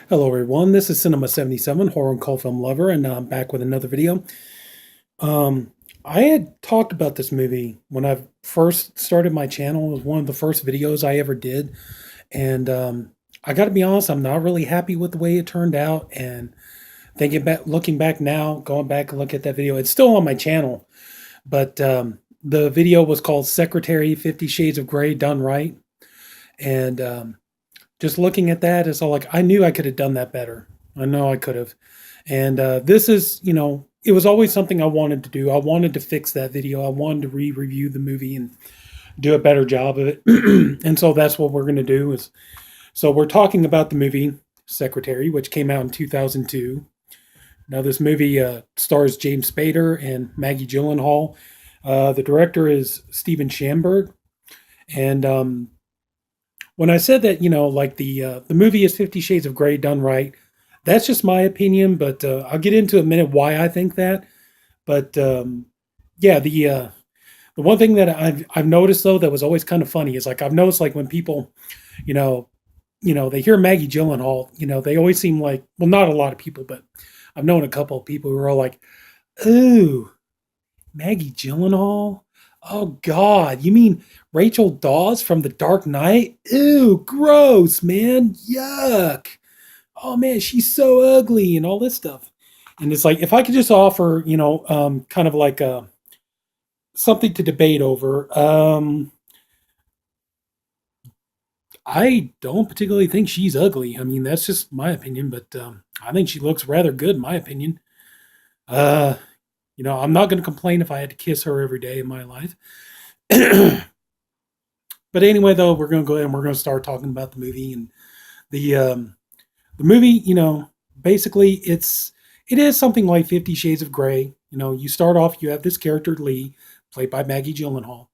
Hello everyone, this is Sinema77, horror and cult film lover, and I'm back with another video. Um, I had talked about this movie when I first started my channel. It was one of the first videos I ever did, and I got to be honest, I'm not really happy with the way it turned out. And thinking back, looking back now, going back and look at that video, it's still on my channel, but the video was called "Secretary: 50 Shades of Grey Done Right," and just looking at that, it's all like I knew I could have done that better. I know I could have. And this is, it was always something I wanted to do. I wanted to fix that video. I wanted to re-review the movie and do a better job of it. And so that's what we're going to do. So we're talking about the movie Secretary, which came out in 2002. Now this movie stars James Spader and Maggie Gyllenhaal. The director is Steven Schamberg, and when I said that, like the movie is 50 Shades of Grey done right, that's just my opinion. But I'll get into a minute why I think that. But yeah, the one thing that I've noticed though that was always kind of funny is like I've noticed like when people, you know, they hear Maggie Gyllenhaal, they always seem like, well, not a lot of people, but I've known a couple of people who are all like, "Ooh, Maggie Gyllenhaal? Oh God, you mean Rachel Dawes from The Dark Knight? Ew, gross, man. Yuck. Oh man, she's so ugly and all this stuff." And it's like if I could just offer, kind of like something to debate over. I don't particularly think she's ugly. I mean, that's just my opinion, but I think she looks rather good, in my opinion. Uh, I'm not going to complain if I had to kiss her every day in my life. But anyway, though, we're going to go ahead and we're going to start talking about the movie and the the movie. Basically, it is something like 50 Shades of Grey. You start off, you have this character Lee, played by Maggie Gyllenhaal,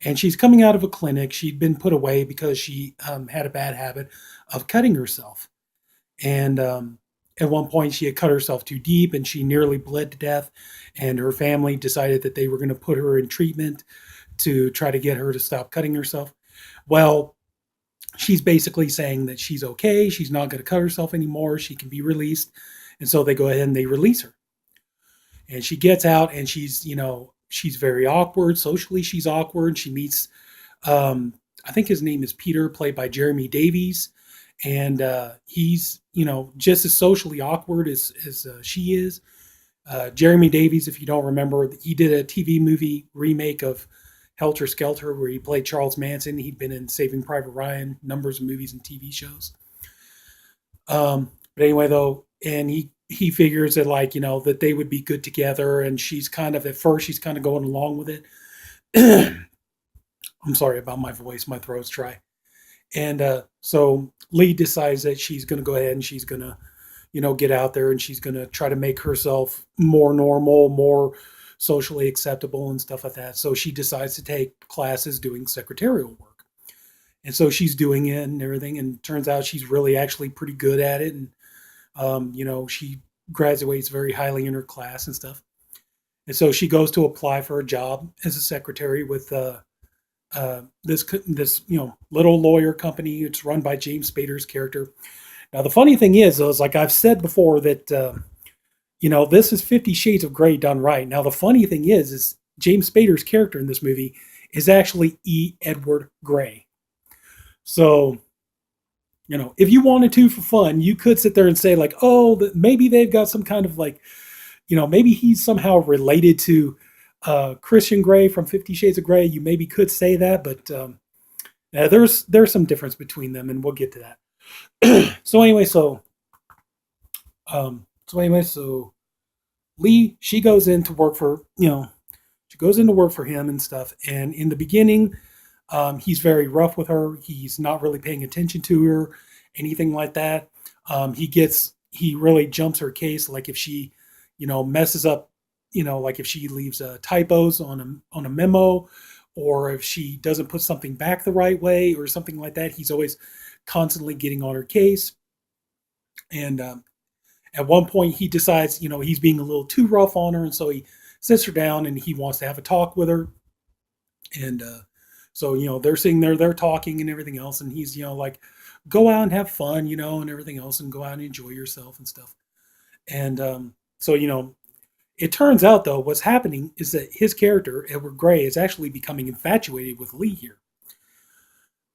and she's coming out of a clinic. She'd been put away because she had a bad habit of cutting herself, and at one point she had cut herself too deep, and she nearly bled to death. And her family decided that they were going to put her in treatment to try to get her to stop cutting herself. Well, she's basically saying that she's okay. She's not going to cut herself anymore. She can be released. And so they go ahead and they release her. And she gets out and she's very awkward. Socially, she's awkward. She meets, I think his name is Peter, played by Jeremy Davies. And he's, just as socially awkward as she is. Jeremy Davies, if you don't remember, he did a TV movie remake of Helter Skelter, where he played Charles Manson. He'd been in Saving Private Ryan, numbers of movies and TV shows. But anyway, though, and he figures that like that they would be good together, and she's kind of at first she's kind of going along with it. I'm sorry about my voice; my throat's dry. And so Lee decides that she's going to go ahead and she's going to, get out there and she's going to try to make herself more normal, more socially acceptable and stuff like that. So she decides to take classes doing secretarial work. And so she's doing it and everything. And turns out she's really actually pretty good at it. And, she graduates very highly in her class and stuff. And so she goes to apply for a job as a secretary with this little lawyer company. It's run by James Spader's character. Now the funny thing is like I've said before that this is 50 Shades of Grey done right. Now the funny thing is James Spader's character in this movie is actually E. Edward Grey. So if you wanted to for fun, you could sit there and say like, oh, maybe they've got some kind of like, maybe he's somehow related to Christian Grey from 50 Shades of Grey. You maybe could say that, but there's some difference between them, and we'll get to that. So anyway, so Lee, she goes in to work for she goes in to work for him and stuff. And in the beginning, he's very rough with her. He's not really paying attention to her, anything like that. He really jumps her case. Like if she, messes up, like if she leaves typos on a memo, or if she doesn't put something back the right way or something like that, he's always constantly getting on her case. And at one point, he decides, he's being a little too rough on her, and so he sits her down and he wants to have a talk with her. And so they're sitting there, they're talking and everything else, and he's like go out and have fun, and everything else, and go out and enjoy yourself and stuff. And so, it turns out though, what's happening is that his character, Edward Gray, is actually becoming infatuated with Lee here.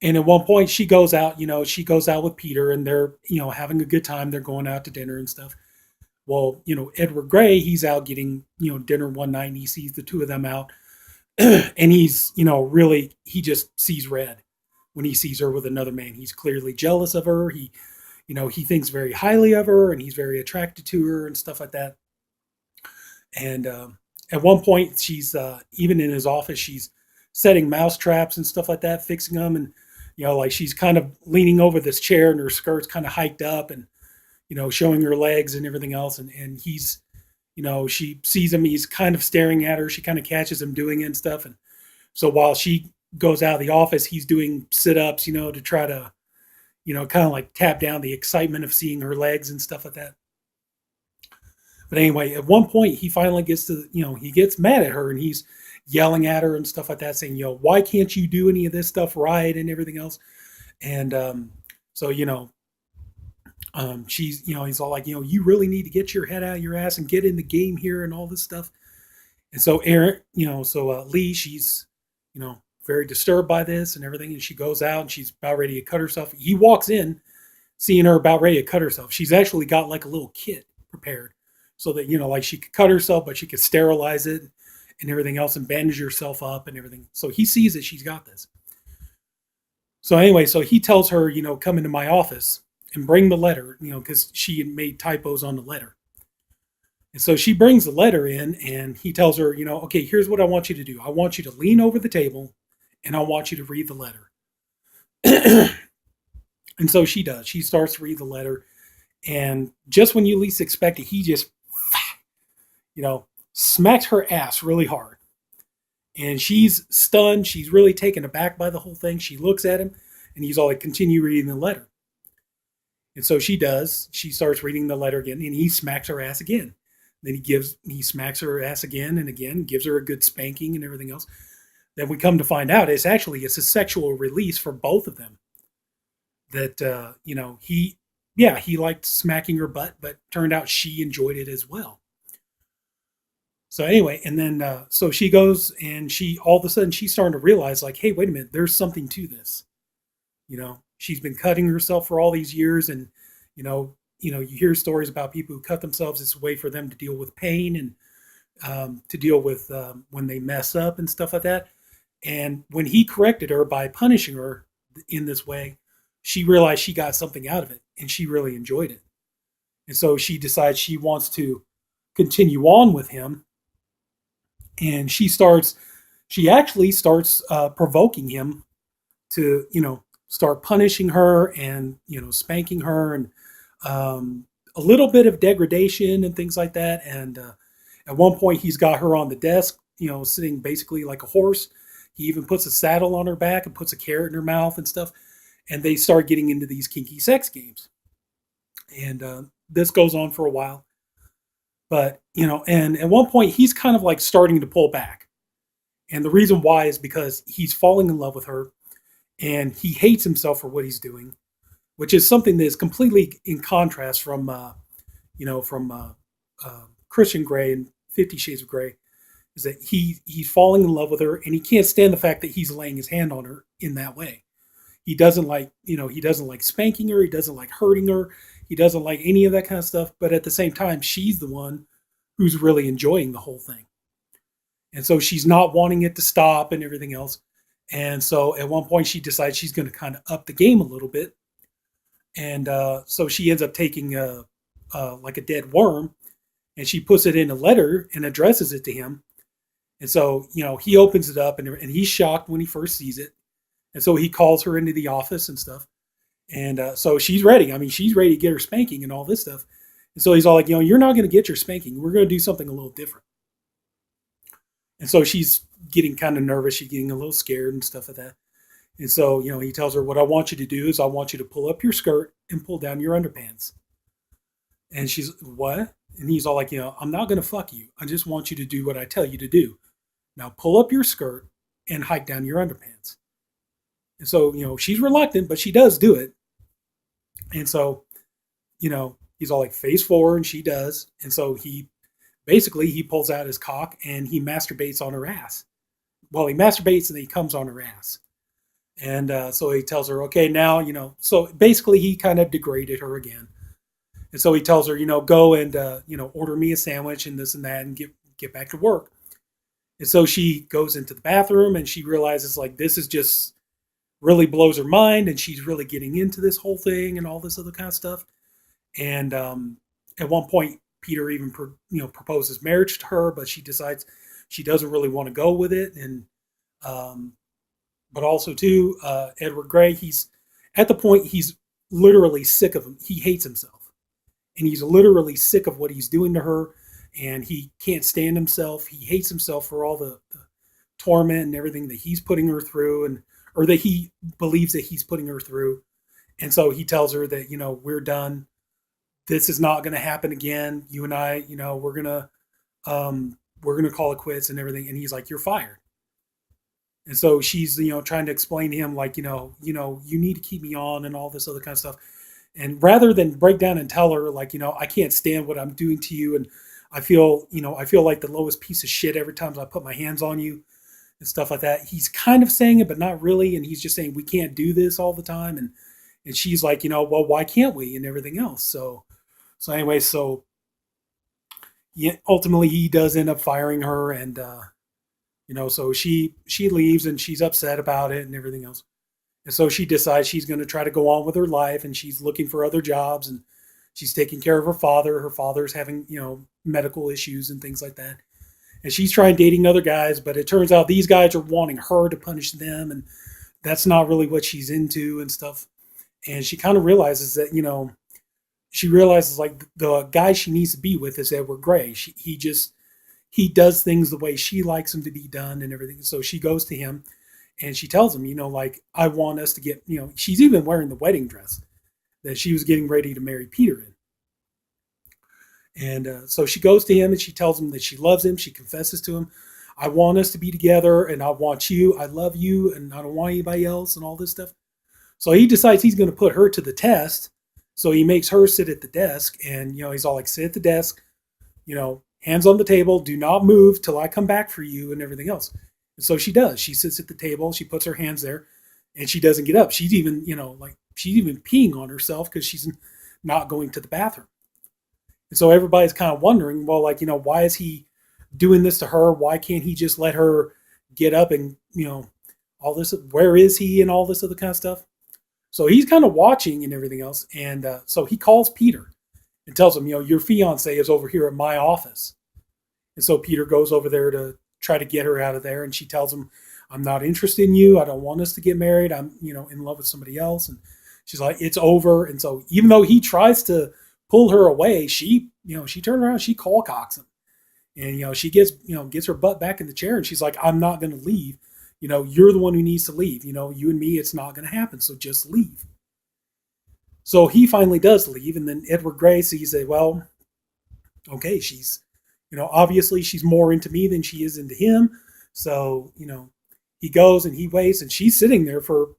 And at one point, she goes out with Peter, and they're, having a good time. They're going out to dinner and stuff. Well, Edward Gray, he's out getting, dinner one night, and he sees the two of them out, and he's, really, he just sees red when he sees her with another man. He's clearly jealous of her. He thinks very highly of her, and he's very attracted to her and stuff like that. And at one point, she's even in his office, she's setting mouse traps and stuff like that, fixing them, and like she's kind of leaning over this chair, and her skirt's kind of hiked up, and showing her legs and everything else, and he's, she sees him, he's kind of staring at her, she kind of catches him doing it and stuff, and so while she goes out of the office, he's doing sit-ups, to try to, kind of like tap down the excitement of seeing her legs and stuff like that. But anyway, at one point, he finally gets to, he gets mad at her, and he's yelling at her and stuff like that, saying, why can't you do any of this stuff right and everything else? And so, she's, he's all like, you really need to get your head out of your ass and get in the game here and all this stuff. And so Aaron, Lee, she's, very disturbed by this and everything. And she goes out, and she's about ready to cut herself. He walks in, seeing her about ready to cut herself. She's actually got like a little kit prepared so that, like she could cut herself, but she could sterilize it and everything else and bandage herself up and everything. So he sees that she's got this. So anyway, so he tells her, come into my office and bring the letter, because she had made typos on the letter. And so she brings the letter in, and he tells her, okay, here's what I want you to do. I want you to lean over the table, and I want you to read the letter. And so she does. She starts to read the letter. And just when you least expect it, he just, smacks her ass really hard. And she's stunned. She's really taken aback by the whole thing. She looks at him, and he's all like, continue reading the letter. And so she does. She starts reading the letter again, and he smacks her ass again. Then he smacks her ass again and again, gives her a good spanking and everything else. Then we come to find out it's a sexual release for both of them. That he liked smacking her butt, but turned out she enjoyed it as well. So anyway, and then so she goes, and she all of a sudden she's starting to realize, like, hey, wait a minute, there's something to this. She's been cutting herself for all these years, and you hear stories about people who cut themselves. It's a way for them to deal with pain and to deal with when they mess up and stuff like that. And when he corrected her by punishing her in this way, she realized she got something out of it, and she really enjoyed it. And so she decides she wants to continue on with him, and she actually starts provoking him to, start punishing her and, spanking her, and a little bit of degradation and things like that. And at one point, he's got her on the desk, sitting basically like a horse. He even puts a saddle on her back and puts a carrot in her mouth and stuff. And they start getting into these kinky sex games. And this goes on for a while. But, and at one point, he's kind of like starting to pull back. And the reason why is because he's falling in love with her, and he hates himself for what he's doing, which is something that is completely in contrast from, Christian Grey and 50 Shades of Grey, is that he's falling in love with her, and he can't stand the fact that he's laying his hand on her in that way. He doesn't like, he doesn't like spanking her. He doesn't like hurting her. He doesn't like any of that kind of stuff. But at the same time, she's the one who's really enjoying the whole thing. And so she's not wanting it to stop and everything else. And so at one point she decides she's going to kind of up the game a little bit. And so she ends up taking like a dead worm, and she puts it in a letter and addresses it to him. And so, he opens it up, and he's shocked when he first sees it. And so he calls her into the office and stuff. And so she's ready. I mean, she's ready to get her spanking and all this stuff. And so he's all like, you're not going to get your spanking. We're going to do something a little different. And so she's getting kind of nervous. She's getting a little scared and stuff like that. And so, he tells her, what I want you to do is I want you to pull up your skirt and pull down your underpants. And she's, what? And he's all like, I'm not going to fuck you. I just want you to do what I tell you to do. Now pull up your skirt and hike down your underpants. And so, she's reluctant, but she does do it. And so, he's all like face forward, and she does. And so he pulls out his cock and he masturbates on her ass. Well, he masturbates and then he comes on her ass. And so he tells her, okay, now, so basically he kind of degraded her again. And so he tells her, go and, order me a sandwich and this and that and get back to work. And so she goes into the bathroom and she realizes like this is just really blows her mind, and she's really getting into this whole thing and all this other kind of stuff. And at one point, Peter even proposes marriage to her, but she decides she doesn't really want to go with it. And um, but also too, Edward Gray, he's at the point he's literally sick of him. He hates himself, and he's literally sick of what he's doing to her, and he can't stand himself. He hates himself for all the torment and everything that he's putting her through, and or that he believes that he's putting her through. And so he tells her that we're done. This is not going to happen again. You and I, we're gonna call it quits and everything. And he's like, you're fired. And so she's trying to explain to him like you need to keep me on and all this other kind of stuff. And rather than break down and tell her like I can't stand what I'm doing to you, and I feel like the lowest piece of shit every time I put my hands on you and stuff like that. He's kind of saying it, but not really. And he's just saying we can't do this all the time. And she's like, well, why can't we and everything else. So anyway, so yeah, ultimately he does end up firing her, and so she leaves and she's upset about it and everything else. And so she decides she's going to try to go on with her life, and she's looking for other jobs, and she's taking care of her father. Her father's having medical issues and things like that. And she's trying dating other guys, but it turns out these guys are wanting her to punish them, and that's not really what she's into and stuff. And she kind of realizes that she realizes like the guy she needs to be with is Edward Gray. He does things the way she likes them to be done and everything. So she goes to him and she tells him, like, I want us to get, she's even wearing the wedding dress that she was getting ready to marry Peter in. And so she goes to him and she tells him that she loves him. She confesses to him, I want us to be together, and I want you. I love you, and I don't want anybody else and all this stuff. So he decides he's going to put her to the test. So he makes her sit at the desk, and he's all like, sit at the desk, hands on the table, do not move till I come back for you and everything else. And so she does. She sits at the table, she puts her hands there, and she doesn't get up. She's even, she's even peeing on herself because she's not going to the bathroom. And so everybody's kind of wondering, well, like, why is he doing this to her? Why can't he just let her get up and, all this, where is he and all this other kind of stuff? So he's kind of watching and everything else. And so he calls Peter and tells him, your fiance is over here at my office. And so Peter goes over there to try to get her out of there. And she tells him, I'm not interested in you. I don't want us to get married. I'm, in love with somebody else. And she's like, it's over. And so even though he tries to pull her away, she turns around, she call cocks him. And, she gets her butt back in the chair, and she's like, I'm not going to leave. You're the one who needs to leave. You and me, it's not going to happen. So just leave. So he finally does leave. And then Edward Gray sees that, well, okay, she's, obviously she's more into me than she is into him. So, he goes and he waits, and she's sitting there for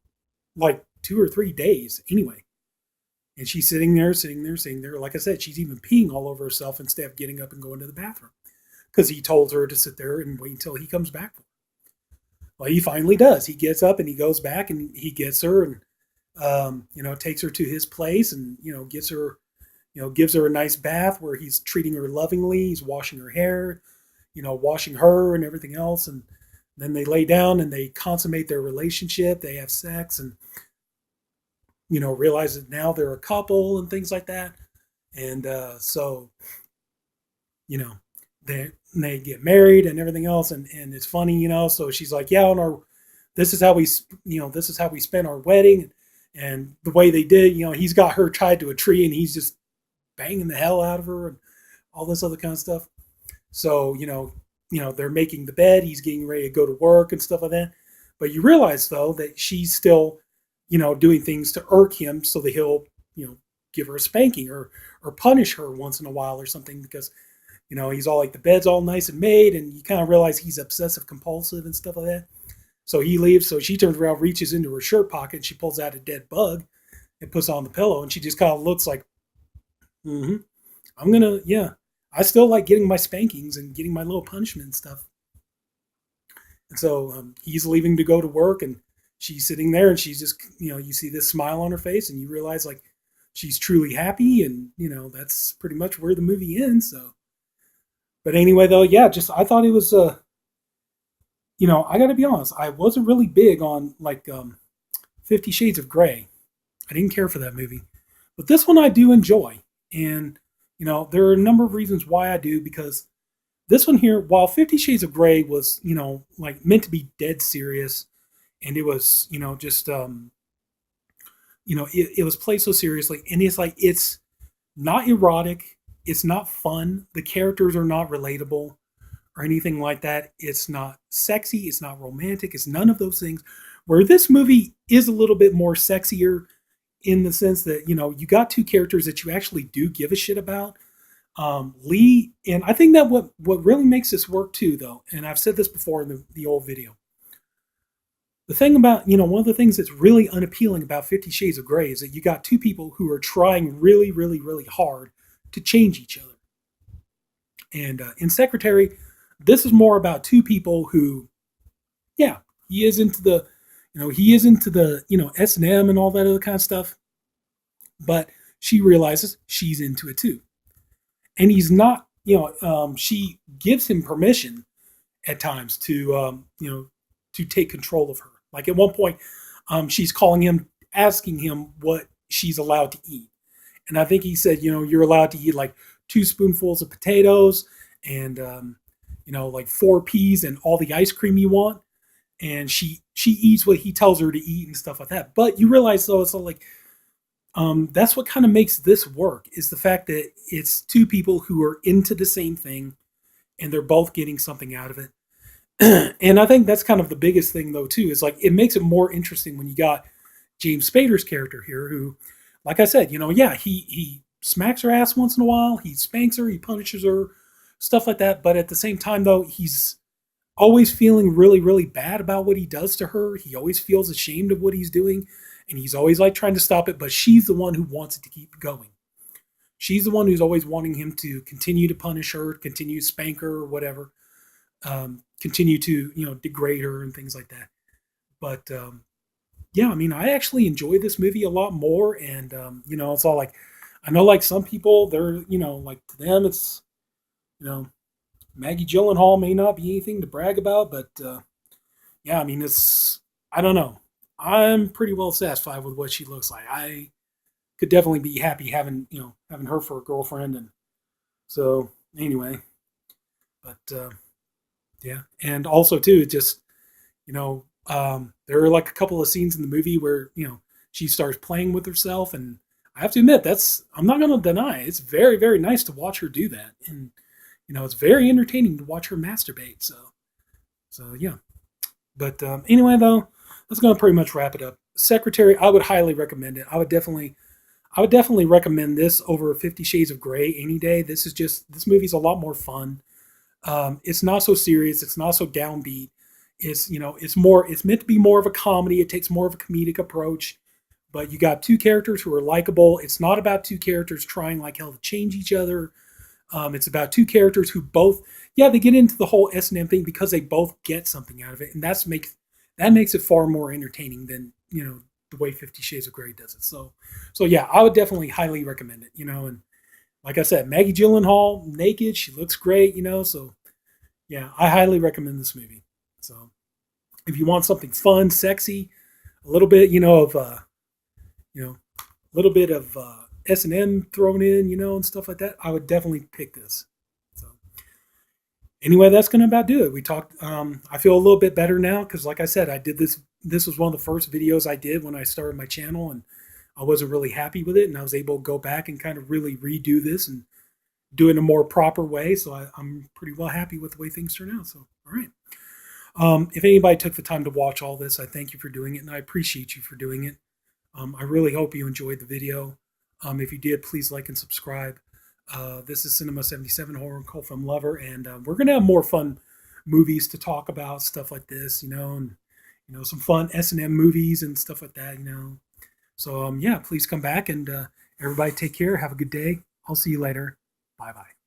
like 2 or 3 days anyway. And she's sitting there. Like I said, she's even peeing all over herself instead of getting up and going to the bathroom, because he told her to sit there and wait until he comes back. Well, he finally does. He gets up and he goes back and he gets her and, takes her to his place and, gets her, gives her a nice bath where he's treating her lovingly. He's washing her hair, washing her and everything else. And then they lay down and they consummate their relationship. They have sex and, realize that now they're a couple and things like that. And so, they get married and everything else. And it's funny, so she's like, yeah, this is how we spent our wedding. And the way they did, he's got her tied to a tree and he's just banging the hell out of her and all this other kind of stuff. So, they're making the bed. He's getting ready to go to work and stuff like that. But you realize, though, that she's still, doing things to irk him so that he'll, give her a spanking or punish her once in a while or something, because, he's all like, the bed's all nice and made, and you kind of realize he's obsessive compulsive and stuff like that. So he leaves. So she turns around, reaches into her shirt pocket, and she pulls out a dead bug, and puts on the pillow, and she just kind of looks like, mm-hmm, I'm gonna, yeah. I still like getting my spankings and getting my little punishment and stuff. And so he's leaving to go to work, and she's sitting there, and she's just, you see this smile on her face, and you realize like she's truly happy, and that's pretty much where the movie ends. So, but anyway, though, yeah, just I thought it was, I got to be honest, I wasn't really big on like 50 Shades of Grey. I didn't care for that movie, but this one I do enjoy, and there are a number of reasons why I do, because this one here, while 50 Shades of Grey was, like meant to be dead serious, and it was, just, it was played so seriously, and it's like, it's not erotic, it's not fun, the characters are not relatable or anything like that. It's not sexy, it's not romantic, it's none of those things. Where this movie is a little bit more sexier in the sense that, you got two characters that you actually do give a shit about. Lee, and I think that what really makes this work too, though, and I've said this before in the old video. The thing about, one of the things that's really unappealing about 50 Shades of Grey is that you got two people who are trying really, really, really hard to change each other. And in Secretary, this is more about two people who, yeah, he is into the, S&M and all that other kind of stuff, but she realizes she's into it too. And he's not, she gives him permission at times to, to take control of her. Like at one point, she's calling him, asking him what she's allowed to eat. And I think he said, you're allowed to eat like 2 spoonfuls of potatoes and, like 4 peas and all the ice cream you want. And she eats what he tells her to eat and stuff like that. But you realize though, it's like, that's what kind of makes this work, is the fact that it's two people who are into the same thing and they're both getting something out of it. And I think that's kind of the biggest thing though too, is like it makes it more interesting when you got James Spader's character here, who, like I said, yeah, he smacks her ass once in a while, he spanks her, he punishes her, stuff like that. But at the same time though, he's always feeling really, really bad about what he does to her. He always feels ashamed of what he's doing, and he's always like trying to stop it, but she's the one who wants it to keep going. She's the one who's always wanting him to continue to punish her, continue to spank her or whatever, continue to, degrade her and things like that. But yeah, I mean, I actually enjoy this movie a lot more. And, it's all like, I know like some people, they're, like to them, it's, Maggie Gyllenhaal may not be anything to brag about, but yeah, I mean, I don't know. I'm pretty well satisfied with what she looks like. I could definitely be happy having, having her for a girlfriend. And so anyway, but yeah. And also too, just, there are like a couple of scenes in the movie where, she starts playing with herself. And I have to admit, I'm not going to deny, it's very, very nice to watch her do that. And, it's very entertaining to watch her masturbate. So yeah. But anyway, though, that's going to pretty much wrap it up. Secretary, I would highly recommend it. I would definitely recommend this over 50 Shades of Grey any day. This movie's a lot more fun. It's not so serious. It's not so downbeat. It's meant to be more of a comedy. It takes more of a comedic approach, but you got two characters who are likable. It's not about two characters trying like hell to change each other. It's about two characters who both, yeah, they get into the whole S&M thing because they both get something out of it. And that makes it far more entertaining than, the way 50 Shades of Grey does it. So yeah, I would definitely highly recommend it, and like I said, Maggie Gyllenhaal naked, she looks great, so yeah, I highly recommend this movie. So if you want something fun, sexy, a little bit, of, a little bit of S&M thrown in, and stuff like that, I would definitely pick this. So anyway, that's going to about do it. We talked, I feel a little bit better now because like I said, I did this was one of the first videos I did when I started my channel, and I wasn't really happy with it, and I was able to go back and kind of really redo this and do it in a more proper way. So I'm pretty well happy with the way things turn out. So, all right. If anybody took the time to watch all this, I thank you for doing it, and I appreciate you for doing it. I really hope you enjoyed the video. If you did, please like and subscribe. This is Sinema77, horror and cult film lover, and we're going to have more fun movies to talk about, stuff like this, and some fun S&M movies and stuff like that, So yeah, please come back and everybody take care. Have a good day. I'll see you later. Bye bye.